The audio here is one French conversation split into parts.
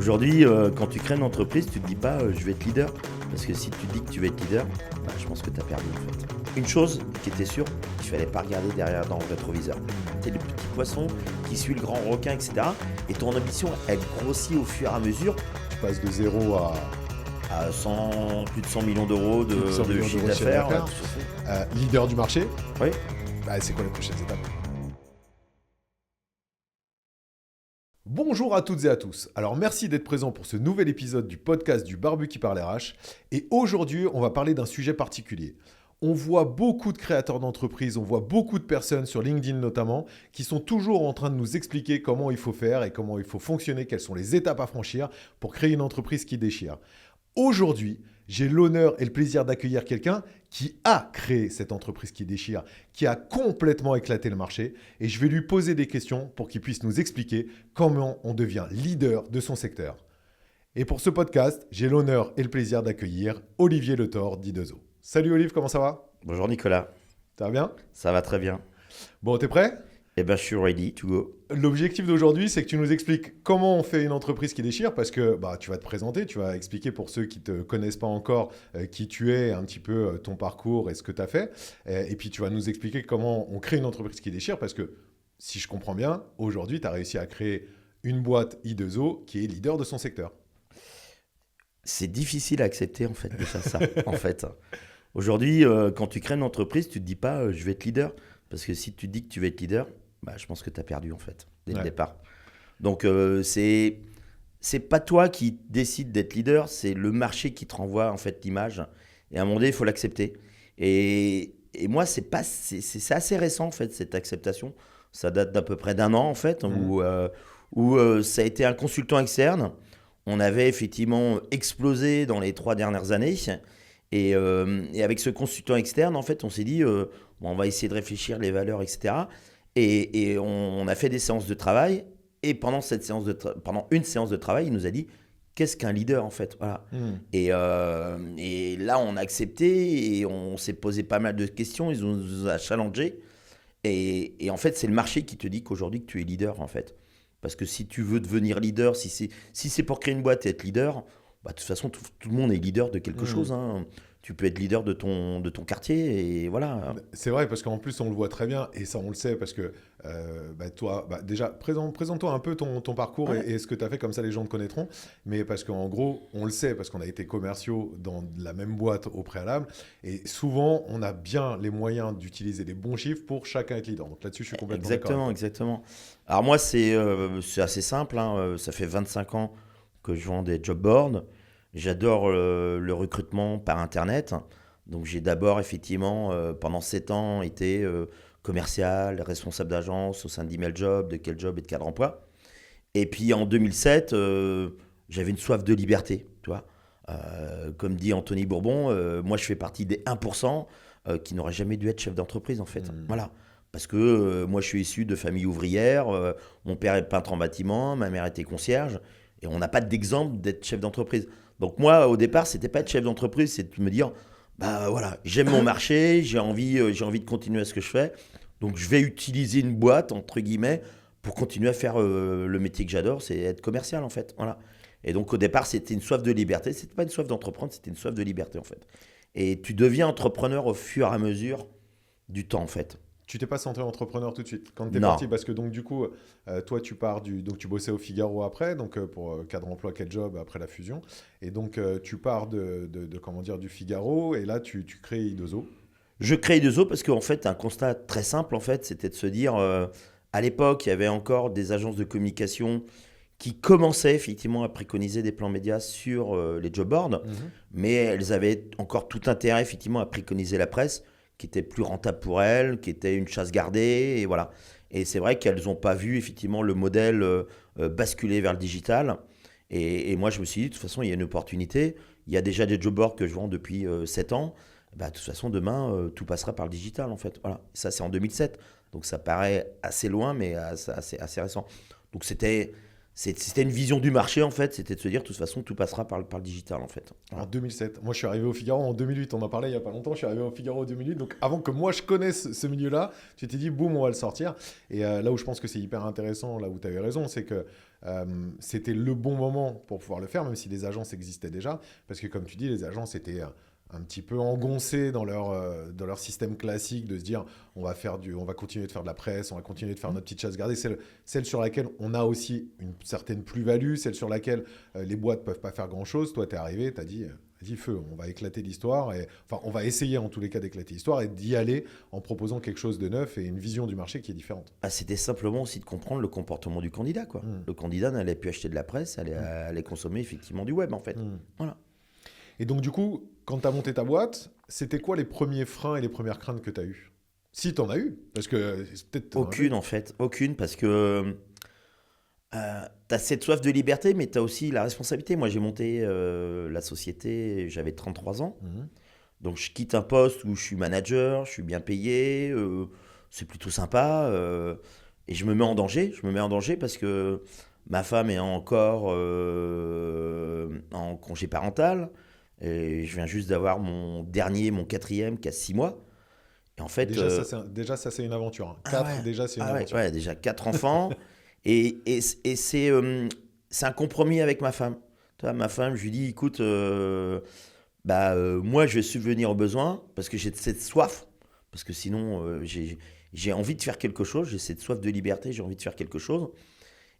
Aujourd'hui, quand tu crées une entreprise, tu te dis pas je vais être leader. Parce que si tu dis que tu vas être leader, je pense que tu as perdu en fait. Une chose qui était sûre, il fallait pas regarder derrière dans le rétroviseur. Tu es le petit poisson qui suit le grand requin, etc. Et ton ambition, elle grossit au fur et à mesure. Tu passes de 0 à Plus de 100 millions d'euros de chiffre d'affaires. Leader du marché. Oui. C'est quoi les prochaines étapes? Bonjour à toutes et à tous. Alors merci d'être présents pour ce nouvel épisode du podcast du Barbu qui parle RH. Et aujourd'hui, on va parler d'un sujet particulier. On voit beaucoup de créateurs d'entreprises, on voit beaucoup de personnes sur LinkedIn notamment, qui sont toujours en train de nous expliquer comment il faut faire et comment il faut fonctionner, quelles sont les étapes à franchir pour créer une entreprise qui déchire. Aujourd'hui, j'ai l'honneur et le plaisir d'accueillir quelqu'un qui a créé cette entreprise qui déchire, qui a complètement éclaté le marché, et je vais lui poser des questions pour qu'il puisse nous expliquer comment on devient leader de son secteur. Et pour ce podcast, j'ai l'honneur et le plaisir d'accueillir Olivier Le Thor d'Idezo. Salut Olive, comment ça va? Bonjour Nicolas. Ça va bien? Ça va très bien. Bon, t'es prêt? Eh ben, je suis ready to go. L'objectif d'aujourd'hui, c'est que tu nous expliques comment on fait une entreprise qui déchire, parce que tu vas te présenter, tu vas expliquer pour ceux qui ne te connaissent pas encore qui tu es, un petit peu ton parcours et ce que tu as fait. Et puis tu vas nous expliquer comment on crée une entreprise qui déchire, parce que si je comprends bien, aujourd'hui, tu as réussi à créer une boîte I2O qui est leader de son secteur. C'est difficile à accepter en fait de faire ça. En fait, aujourd'hui, quand tu crées une entreprise, tu te dis pas je vais être leader, parce que si tu dis que tu vas être leader, je pense que tu as perdu en fait dès le départ. Donc c'est pas toi qui décide d'être leader, c'est le marché qui te renvoie en fait l'image. Et à un moment donné, il faut l'accepter. Et moi, c'est assez récent en fait cette acceptation. Ça date d'à peu près d'un an en fait, où ça a été un consultant externe. On avait effectivement explosé dans les 3 dernières années. Et avec ce consultant externe, en fait, on s'est dit, on va essayer de réfléchir les valeurs, etc. Et on a fait des séances de travail. Et pendant une séance de travail, il nous a dit, qu'est-ce qu'un leader, en fait? Voilà. Et là, on a accepté et on s'est posé pas mal de questions. Ils nous ont challengé. Et en fait, c'est le marché qui te dit qu'aujourd'hui, que tu es leader, en fait. Parce que si tu veux devenir leader, si c'est pour créer une boîte et être leader, de toute façon, tout le monde est leader de quelque chose. Hein. Tu peux être leader de ton quartier et voilà. C'est vrai, parce qu'en plus, on le voit très bien, et ça, on le sait, parce que toi, déjà, présente-toi un peu ton parcours et ce que tu as fait, comme ça, les gens te connaîtront. Mais parce qu'en gros, on le sait, parce qu'on a été commerciaux dans la même boîte au préalable, et souvent, on a bien les moyens d'utiliser les bons chiffres pour chacun être leader. Donc là-dessus, je suis complètement d'accord. Exactement. Alors moi, c'est assez simple. Hein. Ça fait 25 ans que je vends des job boards. J'adore le recrutement par Internet. Donc, j'ai d'abord, effectivement, pendant 7 ans, été commercial, responsable d'agence au sein d'Email Job, de Quel Job et de Cadre Emploi. Et puis, en 2007, j'avais une soif de liberté, tu vois. Comme dit Anthony Bourbon, moi, je fais partie des 1% qui n'auraient jamais dû être chef d'entreprise, en fait. Voilà. Parce que moi, je suis issu de famille ouvrière. Mon père est peintre en bâtiment, ma mère était concierge. Et on n'a pas d'exemple d'être chef d'entreprise. Donc moi, au départ, c'était pas être chef d'entreprise, c'est de me dire, voilà, j'aime mon marché, j'ai envie de continuer à ce que je fais. Donc je vais utiliser une boîte, entre guillemets, pour continuer à faire le métier que j'adore, c'est être commercial en fait. Voilà. Et donc au départ, c'était une soif de liberté, c'était pas une soif d'entreprendre, c'était une soif de liberté en fait. Et tu deviens entrepreneur au fur et à mesure du temps en fait. Tu t'es pas centré entrepreneur tout de suite quand tu es Non. parti, parce que donc du coup, toi tu pars donc tu bossais au Figaro après, donc pour Cadre Emploi, Quel Job après la fusion, et donc tu pars du Figaro, et là tu crées I2O. Je crée I2O parce qu'en fait, un constat très simple en fait, c'était de se dire, à l'époque, il y avait encore des agences de communication qui commençaient effectivement à préconiser des plans médias sur les job boards, mais elles avaient encore tout intérêt effectivement à préconiser la presse, qui était plus rentable pour elles, qui était une chasse gardée, et voilà. Et c'est vrai qu'elles n'ont pas vu effectivement le modèle basculer vers le digital. Et moi, je me suis dit, de toute façon, il y a une opportunité. Il y a déjà des job boards que je vends depuis 7 ans. De toute façon, demain, tout passera par le digital, en fait. Voilà. Ça, c'est en 2007. Donc, ça paraît assez loin, mais assez récent. Donc, c'était une vision du marché, en fait. C'était de se dire, de toute façon, tout passera par le digital, en fait. Voilà. En 2007. Moi, je suis arrivé au Figaro en 2008. On en parlait il n'y a pas longtemps. Je suis arrivé au Figaro en 2008. Donc, avant que moi, je connaisse ce milieu-là, tu t'es dit, boum, on va le sortir. Et là où je pense que c'est hyper intéressant, là où tu avais raison, c'est que c'était le bon moment pour pouvoir le faire, même si les agences existaient déjà. Parce que comme tu dis, les agences étaient un petit peu engoncées dans leur système classique de se dire on va continuer de faire de la presse, on va continuer de faire notre petite chasse gardée, celle sur laquelle on a aussi une certaine plus-value, celle sur laquelle les boîtes ne peuvent pas faire grand-chose. Toi, tu es arrivé, tu as dit... Vas-y, feu, on va éclater l'histoire. Enfin, on va essayer en tous les cas d'éclater l'histoire et d'y aller en proposant quelque chose de neuf et une vision du marché qui est différente. Ah, c'était simplement aussi de comprendre le comportement du candidat, quoi. Le candidat n'allait plus acheter de la presse, allait consommer effectivement du web, en fait. Voilà. Et donc, du coup, quand tu as monté ta boîte, c'était quoi les premiers freins et les premières craintes que tu as eues? Si tu en as eu, parce que peut-être... Aucune, en fait. Aucune, parce que tu as cette soif de liberté, mais tu as aussi la responsabilité. Moi, j'ai monté la société, j'avais 33 ans. Donc, je quitte un poste où je suis manager, je suis bien payé, c'est plutôt sympa. Et je me mets en danger. Je me mets en danger parce que ma femme est encore en congé parental. Et je viens juste d'avoir mon quatrième, qui a 6 mois. Et en fait, déjà, ça, c'est une aventure. Hein. 4, ouais, déjà, c'est une aventure. Ouais, déjà 4 enfants. et c'est un compromis avec ma femme. Tu vois, ma femme, je lui dis, écoute, moi, je vais subvenir aux besoins parce que j'ai cette soif. Parce que sinon, j'ai envie de faire quelque chose. J'ai cette soif de liberté, j'ai envie de faire quelque chose.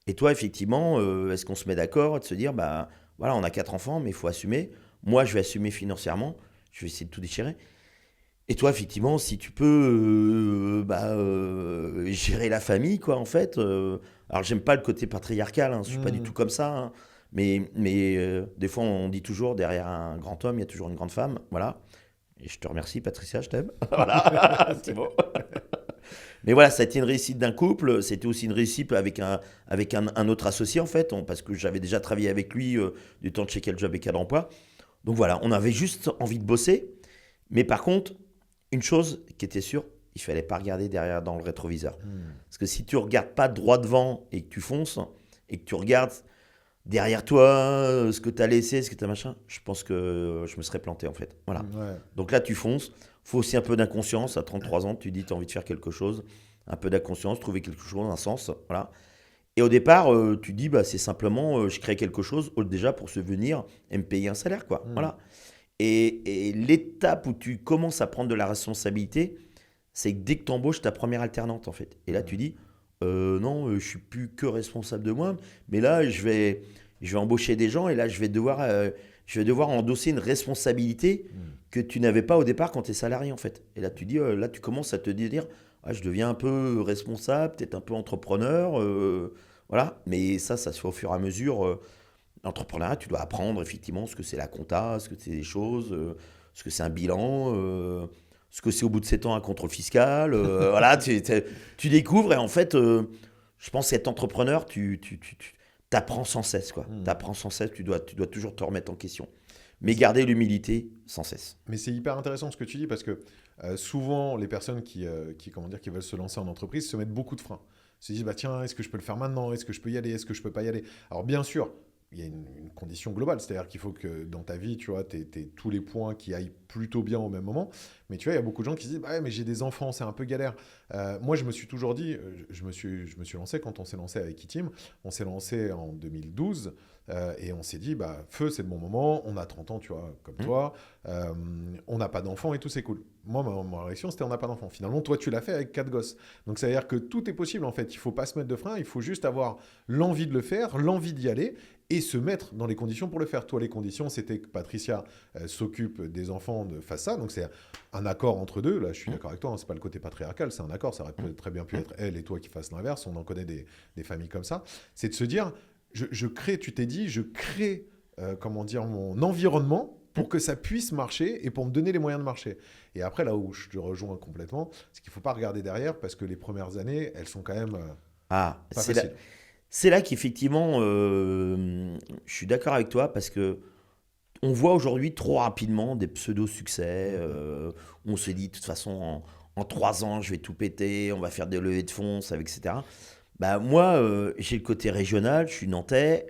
Et toi, effectivement, est-ce qu'on se met d'accord de se dire, voilà, on a 4 enfants, mais il faut assumer. Moi, je vais assumer financièrement. Je vais essayer de tout déchirer. Et toi, effectivement, si tu peux gérer la famille, quoi, en fait. Alors, j'aime pas le côté patriarcal, hein, je suis pas du tout comme ça. Hein, mais des fois, on dit toujours, derrière un grand homme, il y a toujours une grande femme. Voilà. Et je te remercie, Patricia, je t'aime. Voilà, c'est bon. Mais voilà, ça a été une réussite d'un couple. C'était aussi une réussite avec un autre associé, en fait, parce que j'avais déjà travaillé avec lui du temps de chez Quel Job et Cadre Emploi. Donc voilà, on avait juste envie de bosser. Mais par contre, une chose qui était sûre, il fallait pas regarder derrière dans le rétroviseur. Parce que si tu regardes pas droit devant et que tu fonces, et que tu regardes derrière toi ce que tu as laissé, ce que tu as machin, je pense que je me serais planté, en fait. Voilà. Ouais. Donc là, tu fonces. Faut aussi un peu d'inconscience. À 33 ans, tu dis tu as envie de faire quelque chose. Un peu d'inconscience, trouver quelque chose, un sens. Voilà. Et au départ, tu dis, c'est simplement, je crée quelque chose déjà pour subvenir et me payer un salaire, quoi. Voilà. Et l'étape où tu commences à prendre de la responsabilité, c'est que dès que tu embauches ta première alternante, en fait. Et là, tu dis, non, je suis plus que responsable de moi, mais là, je vais embaucher des gens et là, je vais devoir endosser une responsabilité que tu n'avais pas au départ quand tu es salarié, en fait. Et là, tu dis, là, tu commences à te dire, je deviens un peu responsable, peut-être un peu entrepreneur, voilà. Mais ça se fait au fur et à mesure. L'entrepreneuriat, tu dois apprendre effectivement ce que c'est la compta, ce que c'est des choses, ce que c'est un bilan, ce que c'est au bout de 7 ans un contrôle fiscal. Voilà, tu découvres et en fait, je pense qu'être entrepreneur, tu apprends sans cesse, quoi. Tu apprends sans cesse, tu dois toujours te remettre en question. Mais garder l'humilité sans cesse. Mais c'est hyper intéressant ce que tu dis parce que souvent, les personnes qui veulent se lancer en entreprise se mettent beaucoup de freins. Se disent, tiens, est-ce que je peux le faire maintenant? Est-ce que je peux y aller? Est-ce que je peux pas y aller? Alors bien sûr, il y a une condition globale, c'est-à-dire qu'il faut que dans ta vie, tu vois, tu aies tous les points qui aillent plutôt bien au même moment. Mais tu vois, il y a beaucoup de gens qui se disent, mais j'ai des enfants, c'est un peu galère. Moi, je me suis toujours dit, je me suis lancé quand on s'est lancé avec E-Team. On s'est lancé en 2012 et on s'est dit, feu, c'est le bon moment. On a 30 ans, tu vois, comme toi. On n'a pas d'enfants et tout, c'est cool. Moi, ma réaction, c'était on n'a pas d'enfants. Finalement, toi, tu l'as fait avec 4 gosses. Donc, ça veut dire que tout est possible, en fait. Il ne faut pas se mettre de frein. Il faut juste avoir l'envie de le faire, l'envie d'y aller et se mettre dans les conditions pour le faire. Toi, les conditions, c'était que Patricia s'occupe des enfants face à ça. Donc, c'est un accord entre deux. Là, je suis d'accord avec toi. Ce n'est pas le côté patriarcal, c'est un accord. Ça aurait très bien pu être elle et toi qui fassent l'inverse. On en connaît des familles comme ça. C'est de se dire, je crée, tu t'es dit, je crée, mon environnement pour que ça puisse marcher et pour me donner les moyens de marcher. Et après, là où je te rejoins complètement, c'est qu'il ne faut pas regarder derrière parce que les premières années, elles sont quand même pas faciles. C'est là qu'effectivement, je suis d'accord avec toi parce que on voit aujourd'hui trop rapidement des pseudo-succès. On se dit, de toute façon, en 3 ans, je vais tout péter, on va faire des levées de fonds, etc. Moi, j'ai le côté régional, je suis nantais.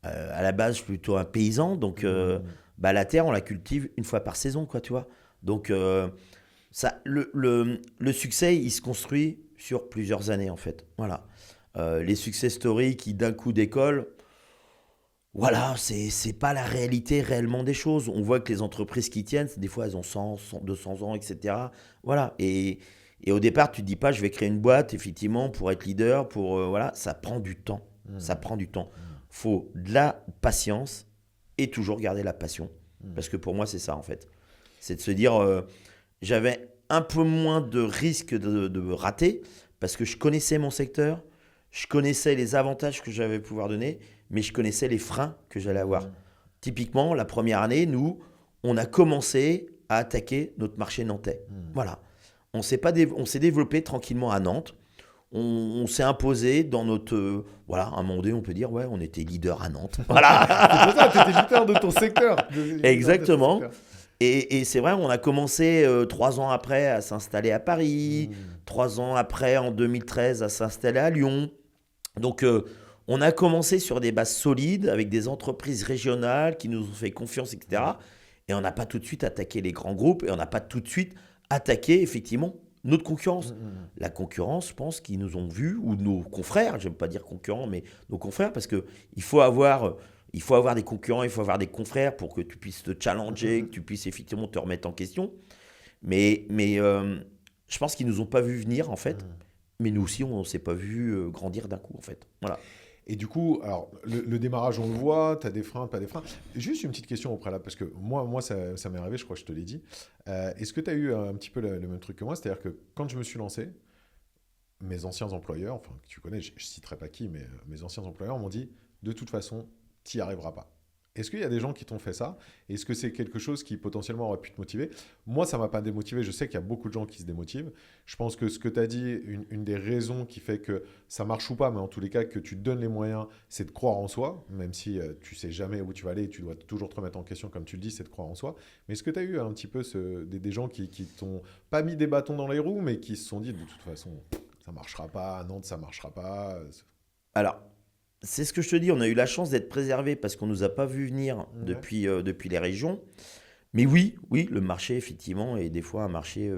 À la base, je suis plutôt un paysan. Donc, la terre, on la cultive une fois par saison, quoi, tu vois. Donc, le succès, il se construit sur plusieurs années, en fait. Voilà. Les success stories qui d'un coup décollent, voilà, c'est pas la réalité réellement des choses. On voit que les entreprises qui tiennent, des fois elles ont 200 ans, etc. Voilà. Et au départ, tu te dis pas, je vais créer une boîte, effectivement, pour être leader, voilà, ça prend du temps. Ça prend du temps. Faut de la patience et toujours garder la passion. Parce que pour moi, c'est ça, en fait. C'est de se dire, j'avais un peu moins de risque de me rater parce que je connaissais mon secteur, je connaissais les avantages que j'avais pouvoir donner, mais je connaissais les freins que j'allais avoir. Typiquement, la première année, nous, on a commencé à attaquer notre marché nantais. Voilà. On s'est développé tranquillement à Nantes. On s'est imposé dans notre... voilà, à un moment donné, on peut dire, ouais, on était leader à Nantes. Voilà. C'est pour ça, tu étais leader de ton secteur. Exactement. Et c'est vrai, on a commencé 3 ans après à s'installer à Paris, 3 ans après, en 2013, à s'installer à Lyon. Donc, on a commencé sur des bases solides avec des entreprises régionales qui nous ont fait confiance, etc. Et on n'a pas tout de suite attaqué les grands groupes et on n'a pas tout de suite attaqué, effectivement, notre concurrence. La concurrence, je pense, qu'ils nous ont vus, ou nos confrères, je n'aime pas dire concurrents, mais nos confrères, parce qu'il faut avoir des concurrents, il faut avoir des confrères pour que tu puisses te challenger, que tu puisses effectivement te remettre en question. Mais je pense qu'ils ne nous ont pas vu venir, en fait. Mais nous aussi, on ne s'est pas vu grandir d'un coup, en fait. Voilà. Et du coup, alors, le démarrage, on le voit, tu as des freins, pas des freins. Juste une petite question au préalable, parce que moi ça m'est arrivé, je crois que je te l'ai dit. Est-ce que tu as eu un petit peu le même truc que moi? C'est-à-dire que quand je me suis lancé, mes anciens employeurs, enfin, tu connais, je ne citerai pas qui, mais mes anciens employeurs m'ont dit, de toute façon, tu n'y arriveras pas. Est-ce qu'il y a des gens qui t'ont fait ça? Est-ce que c'est quelque chose qui potentiellement aurait pu te motiver? Moi, ça ne m'a pas démotivé. Je sais qu'il y a beaucoup de gens qui se démotivent. Je pense que ce que tu as dit, une des raisons qui fait que ça marche ou pas, mais en tous les cas, que tu te donnes les moyens, c'est de croire en soi, même si tu ne sais jamais où tu vas aller et tu dois toujours te remettre en question, comme tu le dis, c'est de croire en soi. Mais est-ce que tu as eu un petit peu des gens qui t'ont pas mis des bâtons dans les roues, mais qui se sont dit, de toute façon, ça ne marchera pas, à Nantes, ça ne marchera pas? Alors, c'est ce que je te dis, on a eu la chance d'être préservés parce qu'on ne nous a pas vu venir depuis les régions. Mais oui, le marché, effectivement, est des fois un marché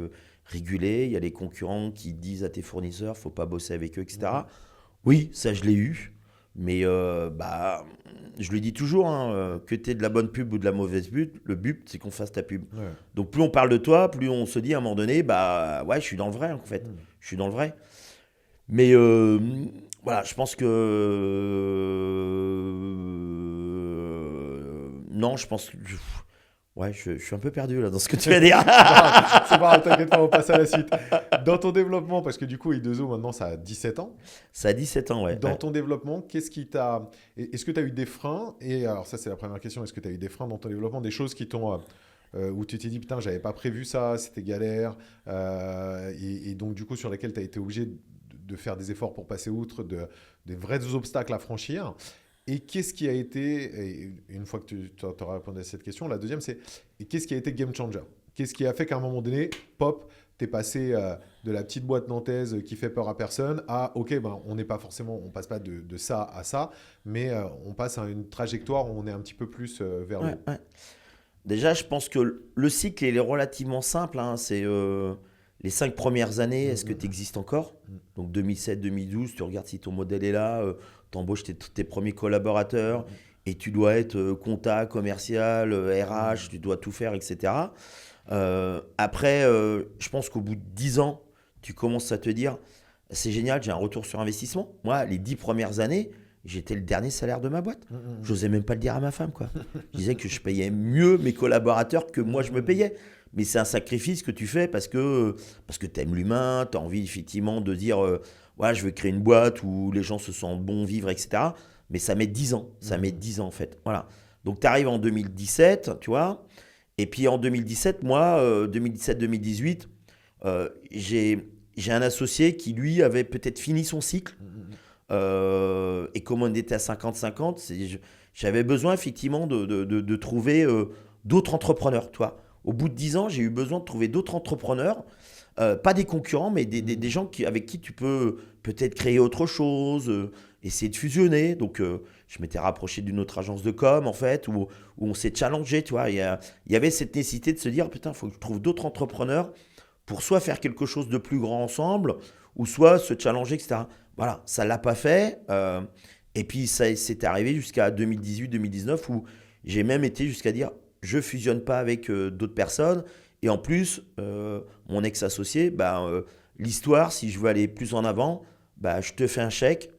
régulé. Il y a les concurrents qui disent à tes fournisseurs, il ne faut pas bosser avec eux, etc. Oui, ça, je l'ai eu. Mais je le dis toujours, que tu aies de la bonne pub ou de la mauvaise pub, le but, c'est qu'on fasse ta pub. Ouais. Donc, plus on parle de toi, plus on se dit à un moment donné, ouais, je suis dans le vrai, en fait. Je suis dans le vrai. Mais voilà, je pense que... non, je pense que... Ouais, je suis un peu perdu là dans ce que tu vas dire. C'est pas grave, t'inquiète pas, on passe à la suite. Dans ton développement, parce que du coup, I2O, maintenant, ça a 17 ans. Ça a 17 ans, ouais. Dans ton développement, qu'est-ce qui t'a... Est-ce que tu as eu des freins? Et alors ça, c'est la première question. Est-ce que tu as eu des freins dans ton développement? Des choses qui t'ont... où tu t'es dit, putain, j'avais pas prévu ça, c'était galère. Et donc, du coup, sur lesquels tu as été obligé de faire des efforts pour passer outre, des vrais obstacles à franchir. Et qu'est-ce qui a été, et une fois que tu auras répondu à cette question, la deuxième, c'est qu'est-ce qui a été game changer? Qu'est-ce qui a fait qu'à un moment donné, pop, tu es passé de la petite boîte nantaise qui fait peur à personne à, ok, on n'est pas forcément, on passe pas de ça à ça, mais on passe à une trajectoire où on est un petit peu plus vers le haut. Ouais. Déjà, je pense que le cycle il est relativement simple. C'est les 5 premières années, est-ce que tu existes encore? Donc 2007-2012, tu regardes si ton modèle est là, tu embauches tes premiers collaborateurs et tu dois être compta, commercial, RH, tu dois tout faire, etc. Après, je pense qu'au bout de 10 ans, tu commences à te dire, c'est génial, j'ai un retour sur investissement. Moi, les 10 premières années, j'étais le dernier salaire de ma boîte. J'osais même pas le dire à ma femme, quoi. Je disais que je payais mieux mes collaborateurs que moi je me payais. Mais c'est un sacrifice que tu fais parce que tu aimes l'humain, tu as envie effectivement de dire ouais, je veux créer une boîte où les gens se sentent bon vivre, etc. Mais ça met 10 ans. Ça met 10 ans en fait. Voilà. Donc tu arrives en 2017, tu vois. Et puis en 2017, moi, 2017-2018, j'ai un associé qui lui avait peut-être fini son cycle. Et comme on était à 50-50, j'avais besoin effectivement de trouver d'autres entrepreneurs. Toi. Au bout de 10 ans, j'ai eu besoin de trouver d'autres entrepreneurs, pas des concurrents, mais des gens avec qui tu peux peut-être créer autre chose, essayer de fusionner. Donc, je m'étais rapproché d'une autre agence de com, en fait, où on s'est challengé. Tu vois. Il y avait cette nécessité de se dire, putain, il faut que je trouve d'autres entrepreneurs pour soit faire quelque chose de plus grand ensemble, ou soit se challenger, etc. Voilà, ça ne l'a pas fait. Et puis, ça c'est arrivé jusqu'à 2018-2019 où j'ai même été jusqu'à dire je ne fusionne pas avec d'autres personnes. Et en plus, mon ex-associé, l'histoire, si je veux aller plus en avant, je te fais un chèque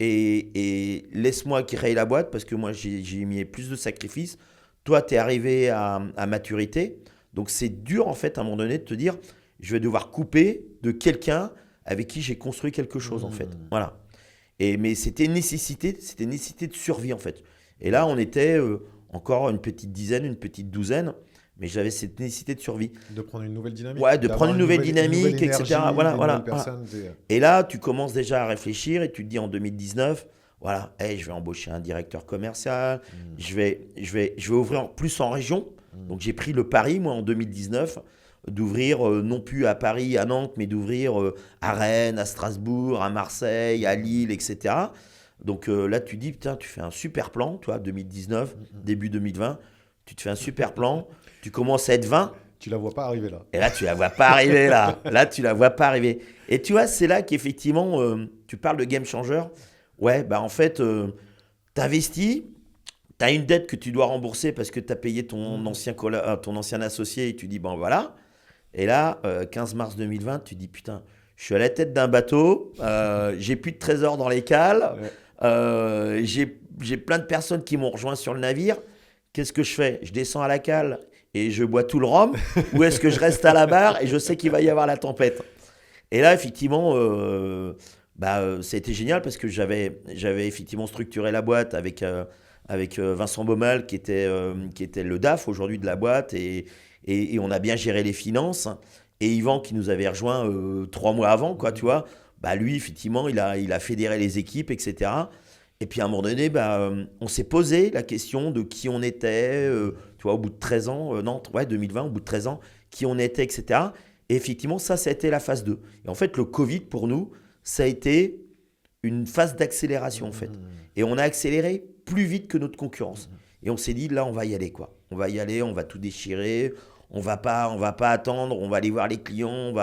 et laisse-moi créer la boîte parce que moi, j'ai mis plus de sacrifices. Toi, tu es arrivé à maturité. Donc, c'est dur, en fait, à un moment donné, de te dire je vais devoir couper de quelqu'un avec qui j'ai construit quelque chose, en fait. Voilà. Mais c'était une nécessité de survie, en fait. Et là, on était encore une petite dizaine, une petite douzaine, mais j'avais cette nécessité de survie. De prendre une nouvelle dynamique. Ouais, de prendre une nouvelle dynamique, énergie, etc. Voilà. Personnes, Et là, tu commences déjà à réfléchir et tu te dis en 2019, voilà, hey, je vais embaucher un directeur commercial, je vais ouvrir plus en région. Donc j'ai pris le pari, moi, en 2019, d'ouvrir non plus à Paris, à Nantes, mais d'ouvrir à Rennes, à Strasbourg, à Marseille, à Lille, etc. Donc là, tu dis, putain, tu fais un super plan, toi, 2019, début 2020, tu te fais un super plan, tu commences à être 20. Tu la vois pas arriver là. Et là, tu la vois pas arriver là. Là, tu la vois pas arriver. Et tu vois, c'est là qu'effectivement, tu parles de game changer. Ouais, en fait, tu investis, tu as une dette que tu dois rembourser parce que tu as payé ton ancien associé et tu dis, bon voilà. Et là, 15 mars 2020, tu dis, putain, je suis à la tête d'un bateau, j'ai plus de trésors dans les cales, j'ai plein de personnes qui m'ont rejoint sur le navire. Qu'est-ce que je fais? Je descends à la cale et je bois tout le rhum ou est-ce que je reste à la barre et je sais qu'il va y avoir la tempête? Et là, effectivement, ça a été génial parce que j'avais effectivement structuré la boîte avec Vincent Baumal qui était le DAF aujourd'hui de la boîte et on a bien géré les finances. Et Yvan qui nous avait rejoint 3 mois avant, quoi, tu vois, lui, effectivement, il a fédéré les équipes, etc. Et puis à un moment donné, on s'est posé la question de qui on était, tu vois, au bout de 13 ans, 2020, au bout de 13 ans, qui on était, etc. Et effectivement, ça a été la phase 2. Et en fait, le Covid, pour nous, ça a été une phase d'accélération, en fait. Et on a accéléré plus vite que notre concurrence. Et on s'est dit, là, on va y aller, quoi. On va y aller, on va tout déchirer, on va pas attendre, on va aller voir les clients.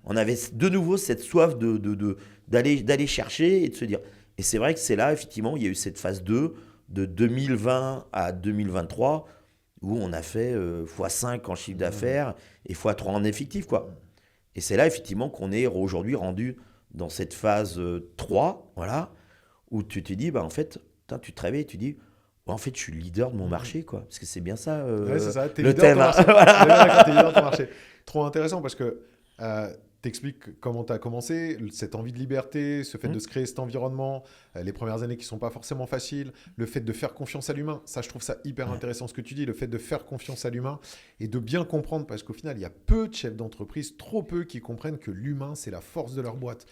On avait de nouveau cette soif d'aller chercher et de se dire... Et c'est vrai que c'est là, effectivement, il y a eu cette phase 2 de 2020 à 2023 où on a fait x5 en chiffre d'affaires et x3 en effectif, quoi. Et c'est là, effectivement, qu'on est aujourd'hui rendu dans cette phase 3, voilà, où tu te dis, en fait, tu te réveilles et tu dis, en fait, je suis le leader de mon marché, quoi. Parce que c'est bien ça, c'est ça. le thème. T'es leader de ton marché. Trop intéressant parce que t'expliques comment tu as commencé, cette envie de liberté, ce fait de se créer cet environnement, les premières années qui sont pas forcément faciles, le fait de faire confiance à l'humain. Ça, je trouve ça hyper intéressant ce que tu dis, le fait de faire confiance à l'humain et de bien comprendre, parce qu'au final, il y a peu de chefs d'entreprise, trop peu, qui comprennent que l'humain, c'est la force de leur boîte.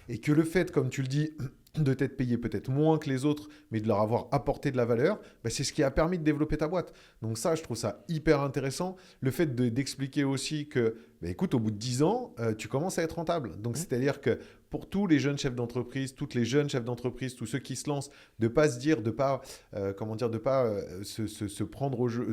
Et que le fait, comme tu le dis, de t'être payé peut-être moins que les autres, mais de leur avoir apporté de la valeur, c'est ce qui a permis de développer ta boîte. Donc ça, je trouve ça hyper intéressant. Le fait d'expliquer aussi que, écoute, au bout de 10 ans, tu commences à être rentable. Donc c'est-à-dire que pour tous les jeunes chefs d'entreprise, toutes les jeunes chefs d'entreprise, tous ceux qui se lancent, de pas se dire, de pas, se prendre au jeu,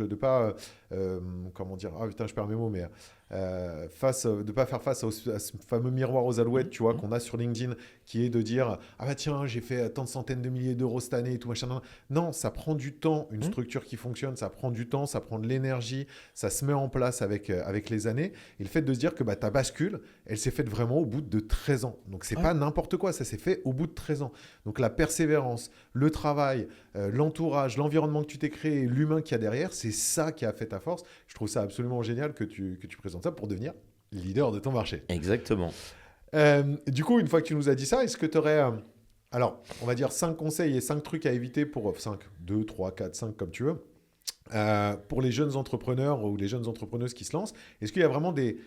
de pas, je perds mes mots, mais de pas faire face à ce fameux miroir aux alouettes, tu vois, qu'on a sur LinkedIn, qui est de dire, tiens, j'ai fait tant de centaines de milliers d'euros cette année et tout machin. Non, ça prend du temps, une structure qui fonctionne, ça prend du temps, ça prend de l'énergie, ça se met en place avec les années. Et le fait de se dire que ta bascule, elle s'est faite vraiment au bout de 13 ans. Donc c'est pas n'importe quoi, ça s'est fait au bout de 13 ans. Donc la persévérance, le travail, l'entourage, l'environnement que tu t'es créé, l'humain qu'il y a derrière, c'est ça qui a fait ta force. Je trouve ça absolument génial que tu présentes ça pour devenir leader de ton marché. Exactement. Du coup, une fois que tu nous as dit ça, est-ce que tu aurais, alors, on va dire 5 conseils et 5 trucs à éviter pour 5, 2, 3, 4, 5, comme tu veux, pour les jeunes entrepreneurs ou les jeunes entrepreneuses qui se lancent? Est-ce qu'il y a vraiment des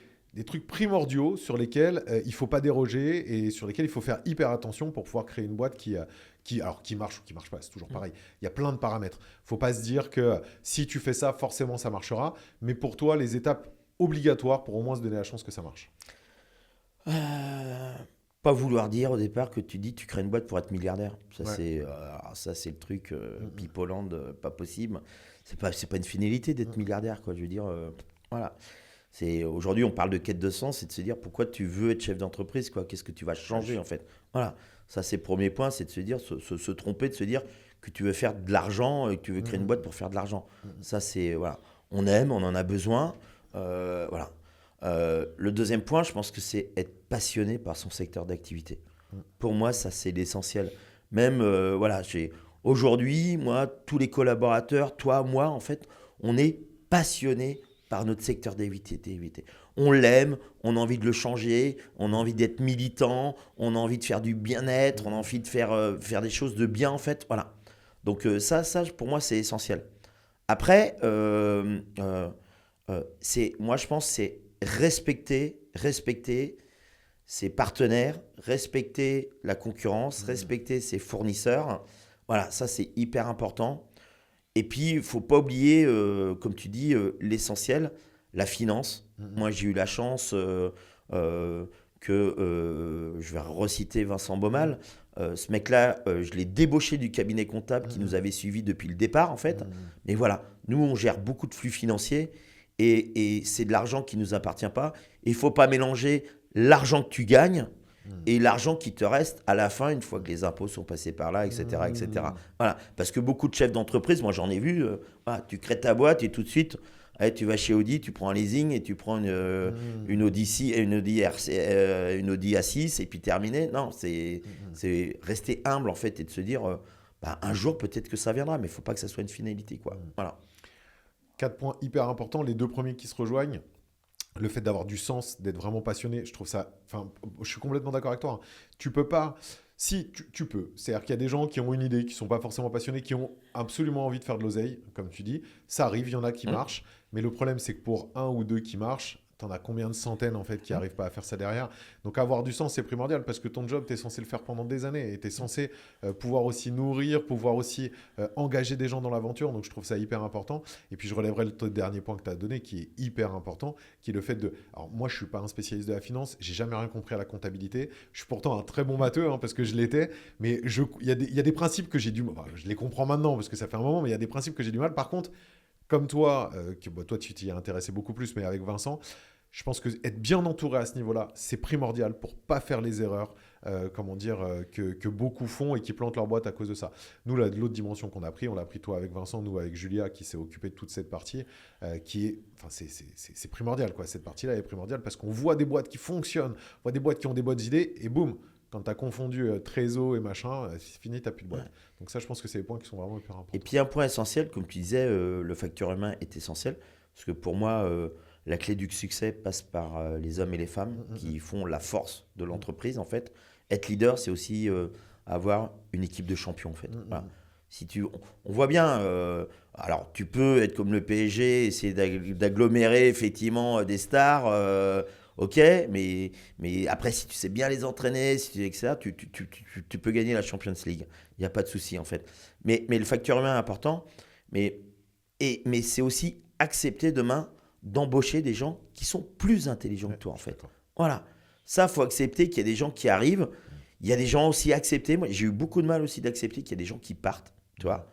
trucs primordiaux sur lesquels il ne faut pas déroger et sur lesquels il faut faire hyper attention pour pouvoir créer une boîte qui marche ou qui ne marche pas? C'est toujours pareil. Il y a plein de paramètres. Il ne faut pas se dire que si tu fais ça, forcément ça marchera. Mais pour toi, les étapes obligatoires pour au moins se donner la chance que ça marche. Pas vouloir dire au départ que tu dis tu crées une boîte pour être milliardaire. Ça, c'est le truc Pipoland, pas possible. C'est pas une finalité d'être milliardaire, quoi. Je veux dire, voilà. Aujourd'hui, on parle de quête de sens, c'est de se dire pourquoi tu veux être chef d'entreprise, quoi. Qu'est-ce que tu vas changer, en fait. Voilà. Ça, c'est le premier point, c'est de se dire, se tromper, de se dire que tu veux faire de l'argent et que tu veux créer une boîte pour faire de l'argent. Ça, c'est, voilà. On aime, on en a besoin. Voilà. Le deuxième point, je pense que c'est être passionné par son secteur d'activité. Pour moi, ça, c'est l'essentiel. Même, voilà, aujourd'hui, moi, tous les collaborateurs, toi, moi, en fait, on est passionnés par notre secteur d'activité. On l'aime, on a envie de le changer, on a envie d'être militant, on a envie de faire du bien-être, on a envie de faire des choses de bien, en fait. Voilà. Donc, ça, pour moi, c'est essentiel. Après, moi, je pense, c'est respecter ses partenaires, respecter la concurrence, respecter ses fournisseurs. Voilà, ça c'est hyper important. Et puis, il ne faut pas oublier, comme tu dis, l'essentiel, la finance. Moi, j'ai eu la chance je vais reciter Vincent Baumal. Ce mec-là, je l'ai débauché du cabinet comptable qui nous avait suivis depuis le départ, en fait. Mais voilà, nous, on gère beaucoup de flux financiers et c'est de l'argent qui ne nous appartient pas. Il ne faut pas mélanger l'argent que tu gagnes et l'argent qui te reste à la fin, une fois que les impôts sont passés par là, etc. etc. Voilà. Parce que beaucoup de chefs d'entreprise, moi j'en ai vu, voilà, tu crées ta boîte et tout de suite, allez, tu vas chez Audi, tu prends un leasing et tu prends une Audi A6 et puis terminé. Non, c'est rester humble en fait et de se dire, un jour peut-être que ça viendra, mais il ne faut pas que ça soit une finalité, quoi. Voilà. 4 points hyper importants, les 2 premiers qui se rejoignent. Le fait d'avoir du sens, d'être vraiment passionné, je trouve ça... Enfin, je suis complètement d'accord avec toi. Tu peux pas... Si, tu peux. C'est-à-dire qu'il y a des gens qui ont une idée, qui ne sont pas forcément passionnés, qui ont absolument envie de faire de l'oseille, comme tu dis. Ça arrive, il y en a qui marchent. Mais le problème, c'est que pour 1 ou 2 qui marchent, t'en as combien de centaines en fait qui n'arrivent pas à faire ça derrière. Donc avoir du sens, c'est primordial parce que ton job, tu es censé le faire pendant des années et tu es censé pouvoir aussi nourrir, pouvoir aussi engager des gens dans l'aventure. Donc je trouve ça hyper important. Et puis je relèverai le dernier point que tu as donné qui est hyper important, qui est le fait de... Alors moi, je ne suis pas un spécialiste de la finance, j'ai jamais rien compris à la comptabilité. Je suis pourtant un très bon matheux parce que je l'étais, mais il y a des principes que j'ai du mal... Enfin, je les comprends maintenant parce que ça fait un moment, mais il y a des principes que j'ai du mal. Par contre, comme toi, toi tu t'y es intéressé beaucoup plus, mais avec Vincent, je pense que être bien entouré à ce niveau-là, c'est primordial pour pas faire les erreurs, que beaucoup font et qui plantent leur boîte à cause de ça. Nous, l'autre dimension qu'on a pris, on l'a pris toi avec Vincent, nous avec Julia qui s'est occupée de toute cette partie, qui est, enfin c'est primordial quoi. Cette partie-là est primordiale parce qu'on voit des boîtes qui fonctionnent, on voit des boîtes qui ont des bonnes idées et boum. Quand tu as confondu Trésor et machin, c'est fini, tu n'as plus de boîte. Ouais. Donc ça, je pense que c'est des points qui sont vraiment hyper importants. Et puis un point essentiel, comme tu disais, le facteur humain est essentiel. Parce que pour moi, la clé du succès passe par les hommes et les femmes qui font la force de l'entreprise. En fait, être leader, c'est aussi avoir une équipe de champions. En fait. Voilà. On voit bien, alors tu peux être comme le PSG, essayer d'agglomérer effectivement des stars. Ok, mais après, si tu sais bien les entraîner, etc., tu peux gagner la Champions League. Il n'y a pas de souci, en fait. Mais le facteur humain est important. Mais c'est aussi accepter demain d'embaucher des gens qui sont plus intelligents que toi, en fait. Voilà. Ça, il faut accepter qu'il y a des gens qui arrivent. Il y a des gens aussi acceptés. Moi, j'ai eu beaucoup de mal aussi d'accepter qu'il y a des gens qui partent, tu vois.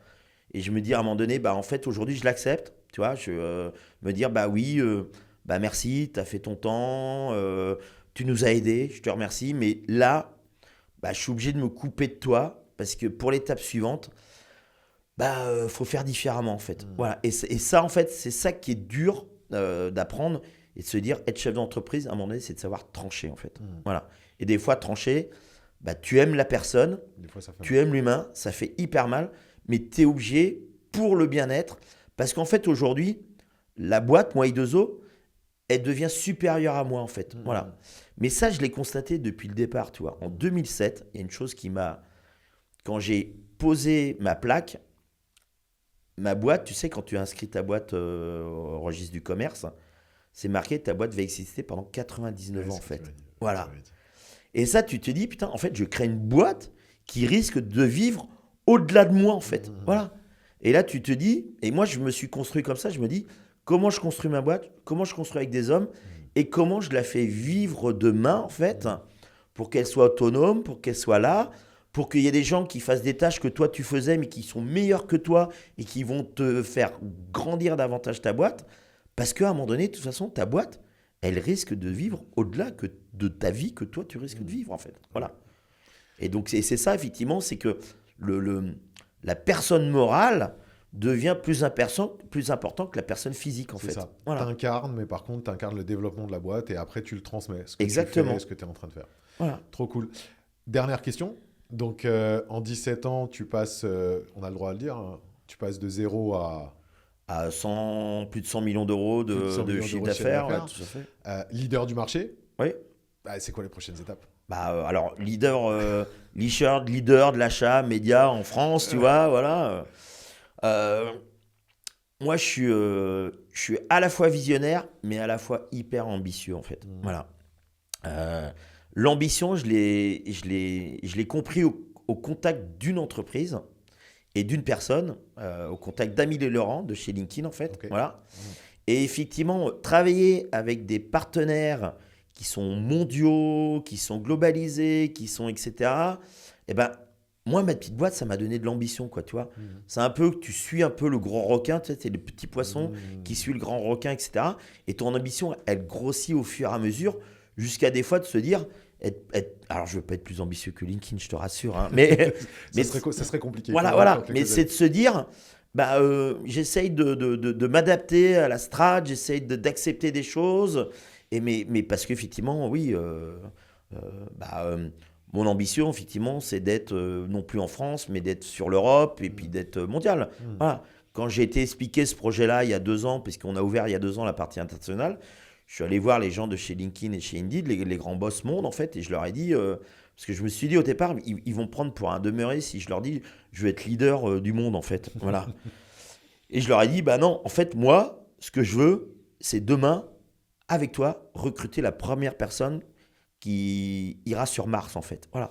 Et je me dis à un moment donné, en fait, aujourd'hui, je l'accepte. Tu vois, me dire, oui... merci, tu as fait ton temps, tu nous as aidés, je te remercie. Mais là, je suis obligé de me couper de toi parce que pour l'étape suivante, faut faire différemment en fait. Voilà. Et ça, en fait, c'est ça qui est dur d'apprendre et de se dire, être chef d'entreprise, à un moment donné, c'est de savoir trancher en fait. Voilà. Et des fois, trancher, tu aimes la personne, tu aimes l'humain, ça fait hyper mal, mais tu es obligé pour le bien-être parce qu'en fait, aujourd'hui, la boîte, moi, I2O, elle devient supérieure à moi, en fait. Voilà. Mais ça, je l'ai constaté depuis le départ, tu vois. En 2007, il y a une chose qui m'a... Quand j'ai posé ma plaque, ma boîte, tu sais, quand tu inscris ta boîte au registre du commerce, c'est marqué, ta boîte va exister pendant 99 ans, en fait. Voilà. Et ça, tu te dis, putain, en fait, je crée une boîte qui risque de vivre au-delà de moi, en fait. Voilà. Et là, tu te dis... Et moi, je me suis construit comme ça, je me dis... Comment je construis ma boîte, comment je construis avec des hommes et comment je la fais vivre demain, en fait, pour qu'elle soit autonome, pour qu'elle soit là, pour qu'il y ait des gens qui fassent des tâches que toi tu faisais mais qui sont meilleurs que toi et qui vont te faire grandir davantage ta boîte. Parce qu'à un moment donné, de toute façon, ta boîte, elle risque de vivre au-delà de ta vie que toi, tu risques de vivre, en fait. Voilà. Et donc, c'est ça, effectivement, c'est que la personne morale devient plus important que la personne physique, en fait. C'est ça. Voilà. T'incarnes, mais par contre, t'incarnes le développement de la boîte et après, tu le transmets. Ce que Exactement. tu fais, ce que tu es en train de faire. Voilà. Trop cool. Dernière question. Donc, en 17 ans, tu passes, on a le droit à le dire, hein, tu passes de 0 à Plus de 100 millions d'euros Plus de 100 millions chiffre d'euros de chiffre d'affaires. d'affaires. Ouais, tout à fait. leader du marché. Oui. C'est quoi les prochaines étapes? Alors, leader de l'achat média en France, tu vois, voilà. Moi, je suis à la fois visionnaire, mais à la fois hyper ambitieux, en fait. Voilà. L'ambition, je l'ai compris au contact d'une entreprise et d'une personne, au contact d'Amélie Laurent de chez LinkedIn, en fait. Okay. Voilà. Et effectivement, travailler avec des partenaires qui sont mondiaux, qui sont globalisés, qui sont etc. Eh ben, moi, ma petite boîte, ça m'a donné de l'ambition, quoi, tu vois. C'est un peu que tu suis un peu le gros requin, tu sais, c'est le petit poisson qui suit le grand requin, etc. Et ton ambition, elle grossit au fur et à mesure, jusqu'à des fois de se dire, alors je veux pas être plus ambitieux que LinkedIn, je te rassure, hein, mais ça serait compliqué. Voilà. Mais c'est de se dire, j'essaye de m'adapter à la strat, j'essaye d'accepter des choses. Mais parce qu'effectivement, oui, mon ambition, effectivement, c'est d'être non plus en France, mais d'être sur l'Europe et puis d'être mondial. Voilà. Quand j'ai été expliquer ce projet-là il y a 2 ans, puisqu'on a ouvert il y a 2 ans la partie internationale, je suis allé voir les gens de chez LinkedIn et chez Indeed, les grands boss monde, en fait, et je leur ai dit, parce que je me suis dit au départ, ils vont me prendre pour un demeuré si je leur dis, je veux être leader du monde, en fait. Voilà. Et je leur ai dit, non, en fait, moi, ce que je veux, c'est demain, avec toi, recruter la première personne qui ira sur Mars, en fait. Voilà.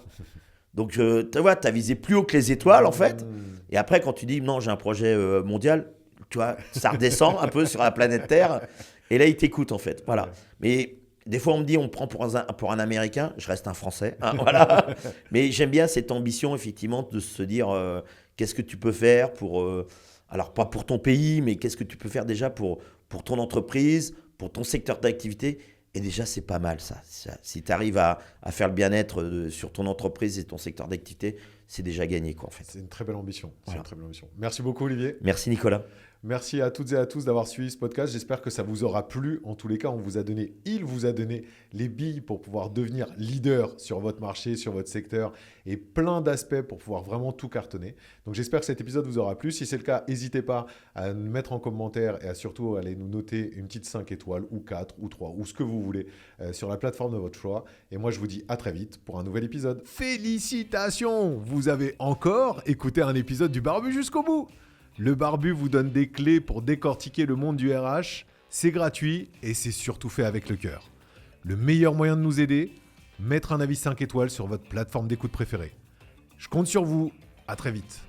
Donc, tu vois, tu as visé plus haut que les étoiles, en fait. Et après, quand tu dis, non, j'ai un projet mondial, tu vois, ça redescend un peu sur la planète Terre. Et là, ils t'écoutent, en fait. Voilà. Mais des fois, on me dit, on me prend pour un Américain. Je reste un Français. Hein, voilà. Mais j'aime bien cette ambition, effectivement, de se dire, qu'est-ce que tu peux faire pour... alors, pas pour ton pays, mais qu'est-ce que tu peux faire déjà pour ton entreprise, pour ton secteur d'activité. Et déjà, c'est pas mal ça. Si tu arrives à faire le bien-être sur ton entreprise et ton secteur d'activité, c'est déjà gagné, quoi, en fait. C'est une très belle ambition. Voilà. C'est une très belle ambition. Merci beaucoup, Olivier. Merci, Nicolas. Merci à toutes et à tous d'avoir suivi ce podcast. J'espère que ça vous aura plu. En tous les cas, il vous a donné les billes pour pouvoir devenir leader sur votre marché, sur votre secteur et plein d'aspects pour pouvoir vraiment tout cartonner. Donc, j'espère que cet épisode vous aura plu. Si c'est le cas, n'hésitez pas à nous mettre en commentaire et à surtout aller nous noter une petite 5 étoiles ou 4 ou 3 ou ce que vous voulez sur la plateforme de votre choix. Et moi, je vous dis à très vite pour un nouvel épisode. Félicitations! Vous avez encore écouté un épisode du Barbu jusqu'au bout. Le Barbu vous donne des clés pour décortiquer le monde du RH. C'est gratuit et c'est surtout fait avec le cœur. Le meilleur moyen de nous aider, mettre un avis 5 étoiles sur votre plateforme d'écoute préférée. Je compte sur vous. À très vite.